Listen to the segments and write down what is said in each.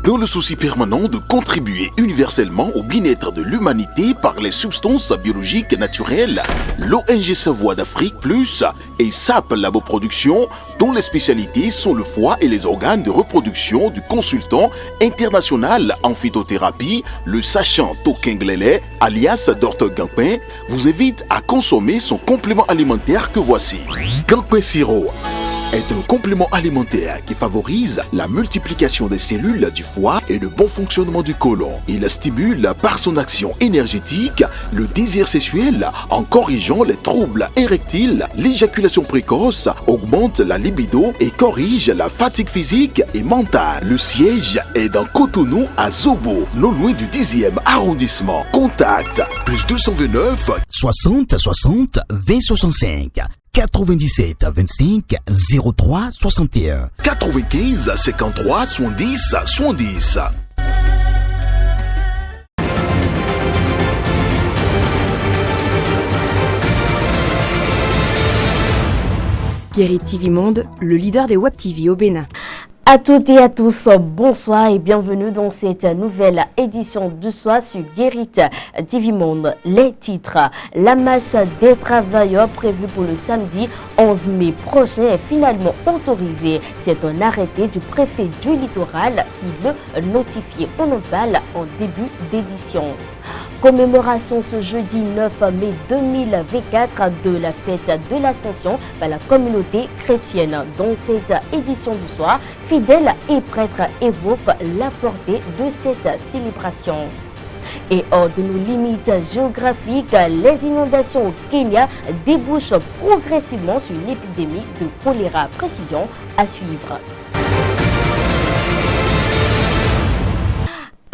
Dans le souci permanent de contribuer universellement au bien-être de l'humanité par les substances biologiques naturelles, l'ONG Savoie d'Afrique Plus et SAP Laboproduction, dont les spécialités sont le foie et les organes de reproduction du consultant international en phytothérapie, le sachant Tokenglele, alias Dr Gampin, vous invite à consommer son complément alimentaire que voici. Gampin Siro est un complément alimentaire qui favorise la multiplication des cellules du foie et le bon fonctionnement du côlon. Il stimule par son action énergétique le désir sexuel en corrigeant les troubles érectiles, l'éjaculation précoce, augmente la libido et corrige la fatigue physique et mentale. Le siège est dans Cotonou à Zobo, non loin du 10e arrondissement. Contact plus 229 60 60 20 65 97 25 03 61 95 53 70 70. Guéri TV Monde, le leader des Web TV au Bénin. À toutes et à tous, bonsoir et bienvenue dans cette nouvelle édition du soir sur Guéri TV Monde. Les titres: la marche des travailleurs prévue pour le samedi 11 mai prochain est finalement autorisée. C'est un arrêté du préfet du littoral qui le notifiait au Nopal en début d'édition. Commémoration ce jeudi 9 mai 2024 de la fête de l'Ascension par la communauté chrétienne. Dans cette édition du soir, fidèles et prêtres évoquent la portée de cette célébration. Et hors de nos limites géographiques, les inondations au Kenya débouchent progressivement sur une épidémie de choléra. Précision à suivre.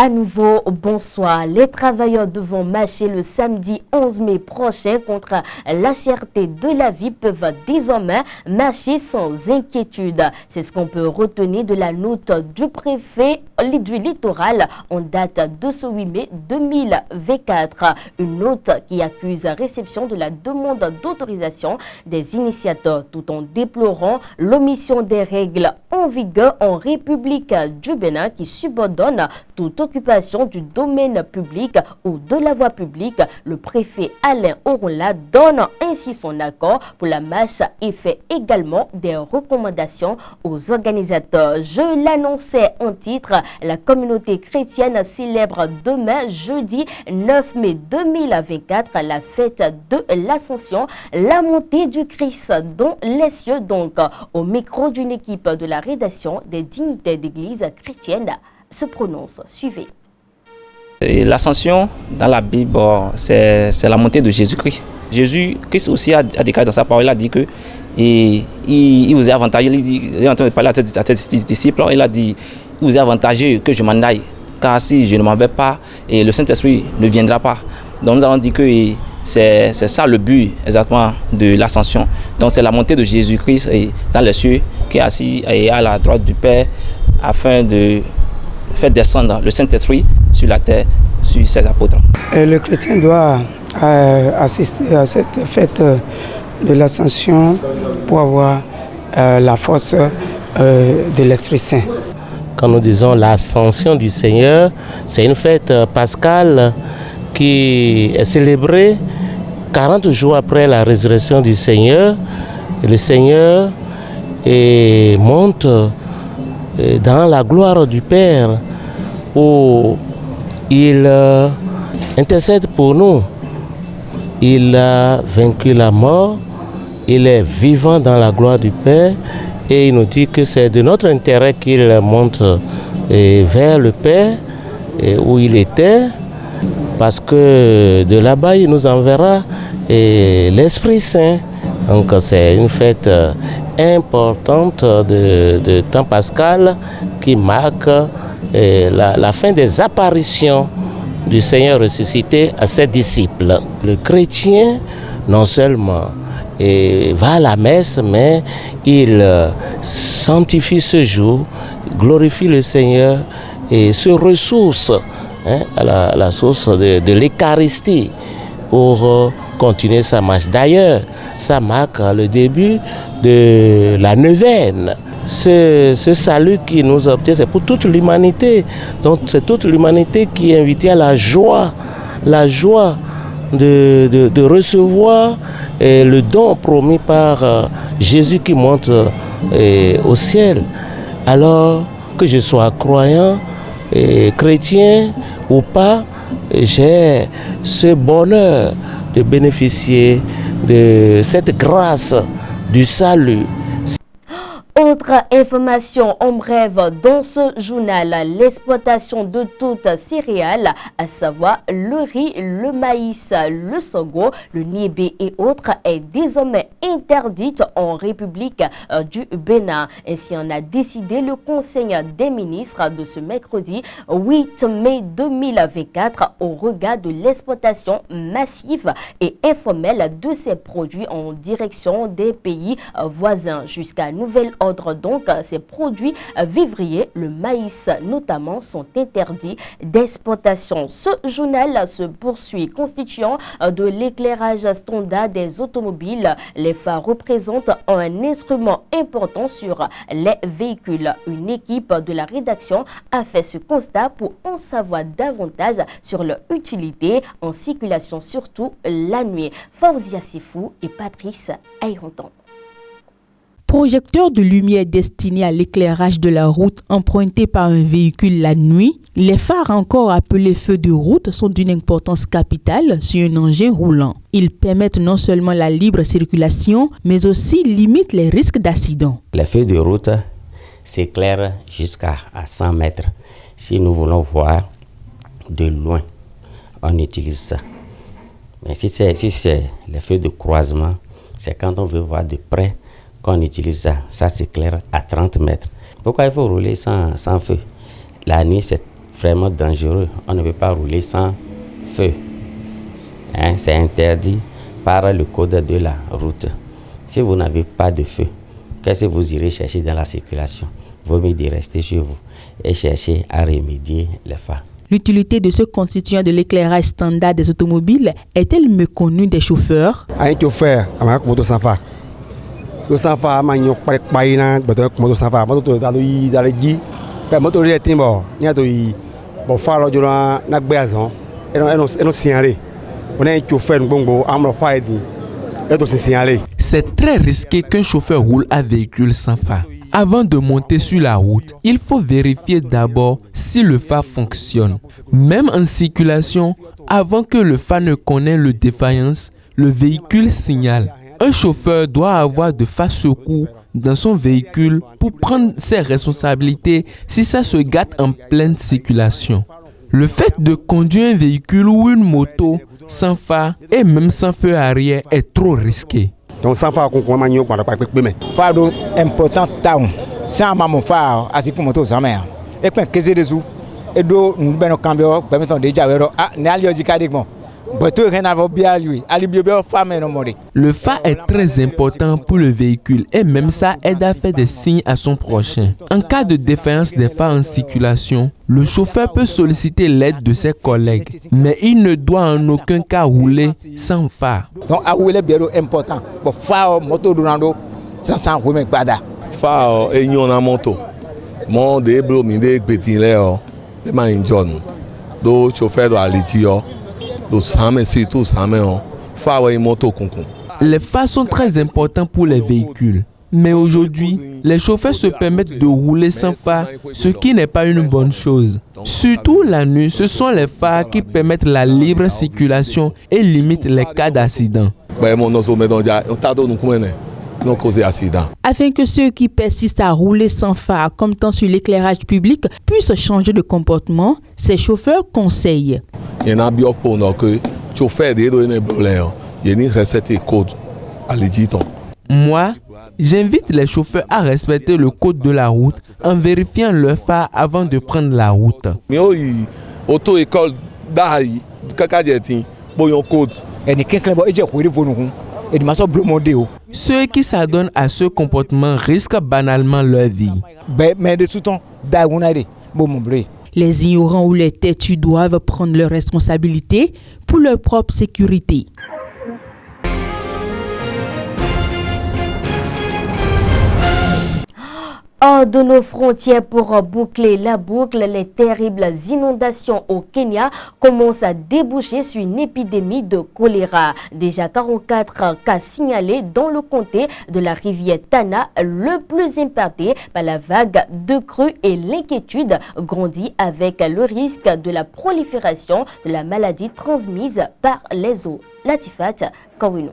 À nouveau, bonsoir. Les travailleurs devront marcher le samedi 11 mai prochain contre la cherté de la vie peuvent désormais marcher sans inquiétude. C'est ce qu'on peut retenir de la note du préfet du littoral en date de ce 8 mai 2024. Une note qui accuse réception de la demande d'autorisation des initiateurs tout en déplorant l'omission des règles en vigueur en République du Bénin qui subordonne toute occupation du domaine public ou de la voie publique. Le préfet Alain Oronla donne ainsi son accord pour la marche et fait également des recommandations aux organisateurs. Je l'annonçais en titre, la communauté chrétienne célèbre demain, jeudi 9 mai 2024, la fête de l'Ascension, la montée du Christ dans les cieux. Donc, au micro d'une équipe de la rédaction des dignitaires d'église chrétienne se prononce. Suivez. L'ascension dans la Bible, c'est la montée de Jésus-Christ. Jésus-Christ aussi a déclaré dans sa parole, il a dit que il vous est avantageux, il est en train de parler à ses disciples, il a dit, il vous est avantageux que je m'en aille, car si je ne m'en vais pas, et le Saint-Esprit ne viendra pas. Donc nous allons dire que c'est ça le but exactement de l'ascension. Donc c'est la montée de Jésus-Christ dans les cieux qui est assis à la droite du Père afin de faire descendre le Saint-Esprit sur la terre, sur ses apôtres. Et le chrétien doit assister à cette fête de l'Ascension pour avoir la force de l'Esprit Saint. Quand nous disons l'Ascension du Seigneur, c'est une fête pascale qui est célébrée 40 jours après la résurrection du Seigneur. Et le Seigneur monte dans la gloire du Père où il intercède pour nous. Il a vaincu la mort, il est vivant dans la gloire du Père et il nous dit que c'est de notre intérêt qu'il monte vers le Père où il était, parce que de là-bas il nous enverra l'Esprit Saint. Donc c'est une fête importante de temps pascal qui marque la fin des apparitions du Seigneur ressuscité à ses disciples. Le chrétien non seulement va à la messe, mais il sanctifie ce jour, glorifie le Seigneur et se ressource à la source de l'Eucharistie pour continuer sa marche. D'ailleurs, ça marque le début de la neuvaine. ce salut qui nous obtient, c'est pour toute l'humanité. Donc c'est toute l'humanité qui est invitée à la joie de recevoir le don promis par Jésus qui monte au ciel. Alors que je sois croyant, chrétien ou pas, j'ai ce bonheur de bénéficier de cette grâce du salut. Autre information en bref dans ce journal, l'exploitation de toutes céréales, à savoir le riz, le maïs, le sorgho, le niébé et autres, est désormais interdite en République du Bénin. Ainsi en a décidé le Conseil des ministres de ce mercredi 8 mai 2024 au regard de l'exploitation massive et informelle de ces produits en direction des pays voisins. Jusqu'à nouvel ordre, donc, ces produits vivriers, le maïs notamment, sont interdits d'exportation. Ce journal se poursuit. Constituant de l'éclairage standard des automobiles, les phares représentent un instrument important sur les véhicules. Une équipe de la rédaction a fait ce constat pour en savoir davantage sur leur utilité en circulation, surtout la nuit. Fauzia Sifou et Patrice Ayronton. Projecteurs de lumière destinés à l'éclairage de la route emprunté par un véhicule la nuit, les phares encore appelés feux de route sont d'une importance capitale sur un engin roulant. Ils permettent non seulement la libre circulation, mais aussi limitent les risques d'accident. Les feux de route s'éclairent jusqu'à 100 mètres. Si nous voulons voir de loin, on utilise ça. Mais si c'est les feux de croisement, c'est quand on veut voir de près qu'on utilise ça. Ça s'éclaire à 30 mètres. Pourquoi il faut rouler sans feu? La nuit, c'est vraiment dangereux. On ne peut pas rouler sans feu. C'est interdit par le code de la route. Si vous n'avez pas de feu, qu'est-ce que vous irez chercher dans la circulation? Vaut mieux de rester chez vous et chercher à remédier les phares. L'utilité de ce constituant de l'éclairage standard des automobiles est-elle méconnue des chauffeurs? Un chauffeur, le safa manio paina betul moto safa moto dalji moto re timbo nya to yi bo faro jura na gbeazon eno signalé on est chauffeur ngbongo amro faidi eto signalé. C'est très risqué qu'un chauffeur roule à véhicule sans phare. Avant de monter sur la route, il faut vérifier d'abord si le phare fonctionne. Même en circulation, avant que le phare ne connaisse le défaillance, le véhicule signale. Un chauffeur doit avoir de phares secours dans son véhicule pour prendre ses responsabilités si ça se gâte en pleine circulation. Le fait de conduire un véhicule ou une moto sans phare et même sans feu arrière est trop risqué. Donc sans phare qu'on manio para pas mais phare important town sans maman phare asi pour moto sans mer et quand qu'est-ce dessous et do nous ben cambio permettant déjà ah n'alio jikadikmo. Le phare est très important pour le véhicule et même ça aide à faire des signes à son prochain. En cas de défaillance des phares en circulation, le chauffeur peut solliciter l'aide de ses collègues, mais il ne doit en aucun cas rouler sans phare. Donc, à rouler bien important. Pour phare moto durando, sans rouler pas. Phare et on a moto. Mon déblo minde petit léo, et ma injon. Do chauffeur doit litio. Les phares sont très importants pour les véhicules. Mais aujourd'hui, les chauffeurs se permettent de rouler sans phare, ce qui n'est pas une bonne chose. Surtout la nuit, ce sont les phares qui permettent la libre circulation et limitent les cas d'accident. Afin que ceux qui persistent à rouler sans phare, comme tant sur l'éclairage public, puissent changer de comportement, ces chauffeurs conseillent. Moi, j'invite les chauffeurs à respecter le code de la route en vérifiant leur phare avant de prendre la route. Ceux qui s'adonnent à ce comportement risquent banalement leur vie. Les ignorants ou les têtus doivent prendre leurs responsabilités pour leur propre sécurité. Hors de nos frontières pour boucler la boucle, les terribles inondations au Kenya commencent à déboucher sur une épidémie de choléra. Déjà 44 cas signalés dans le comté de la rivière Tana, le plus impacté par la vague de crue, et l'inquiétude grandit avec le risque de la prolifération de la maladie transmise par les eaux. Latifat Kawino.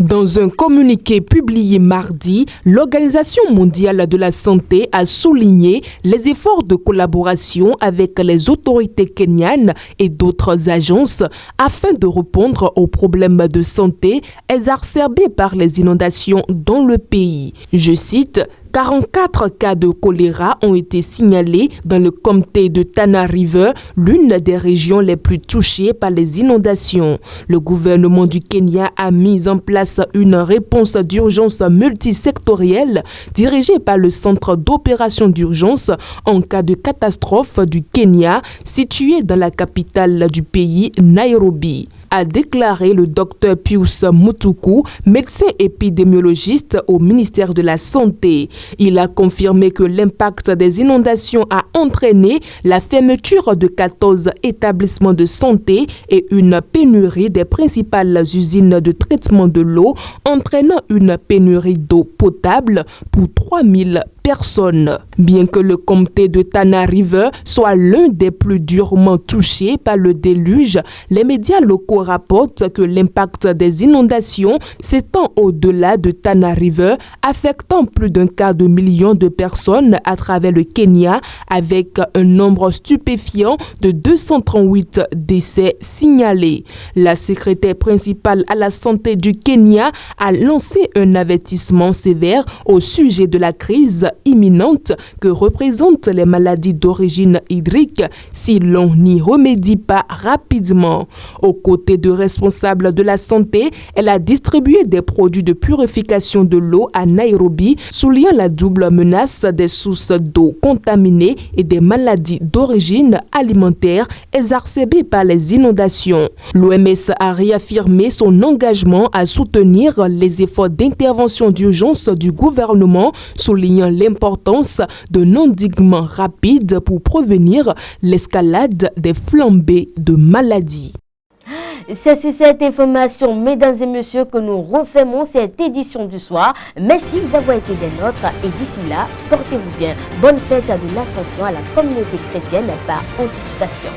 Dans un communiqué publié mardi, l'Organisation mondiale de la santé a souligné les efforts de collaboration avec les autorités kenyanes et d'autres agences afin de répondre aux problèmes de santé exacerbés par les inondations dans le pays. Je cite: 44 cas de choléra ont été signalés dans le comté de Tana River, l'une des régions les plus touchées par les inondations. Le gouvernement du Kenya a mis en place une réponse d'urgence multisectorielle dirigée par le Centre d'opération d'urgence en cas de catastrophe du Kenya, situé dans la capitale du pays, Nairobi, a déclaré le Dr Pius Mutuku, médecin épidémiologiste au ministère de la Santé. Il a confirmé que l'impact des inondations a entraîné la fermeture de 14 établissements de santé et une pénurie des principales usines de traitement de l'eau, entraînant une pénurie d'eau potable pour 3000 personnes. Bien que le comté de Tana River soit l'un des plus durement touchés par le déluge, les médias locaux rapportent que l'impact des inondations s'étend au-delà de Tana River, affectant plus d'un quart de million de personnes à travers le Kenya, avec un nombre stupéfiant de 238 décès signalés. La secrétaire principale à la santé du Kenya a lancé un avertissement sévère au sujet de la crise imminente que représentent les maladies d'origine hydrique si l'on n'y remédie pas rapidement. Aux côtés de responsables de la santé, elle a distribué des produits de purification de l'eau à Nairobi, soulignant la double menace des sources d'eau contaminées et des maladies d'origine alimentaire exacerbées par les inondations. L'OMS a réaffirmé son engagement à soutenir les efforts d'intervention d'urgence du gouvernement, soulignant l'importance d'un endiguement rapide pour prévenir l'escalade des flambées de maladies. C'est sur cette information, mesdames et messieurs, que nous refermons cette édition du soir. Merci d'avoir été des nôtres et d'ici là, portez-vous bien. Bonne fête de l'Ascension à la communauté chrétienne par anticipation.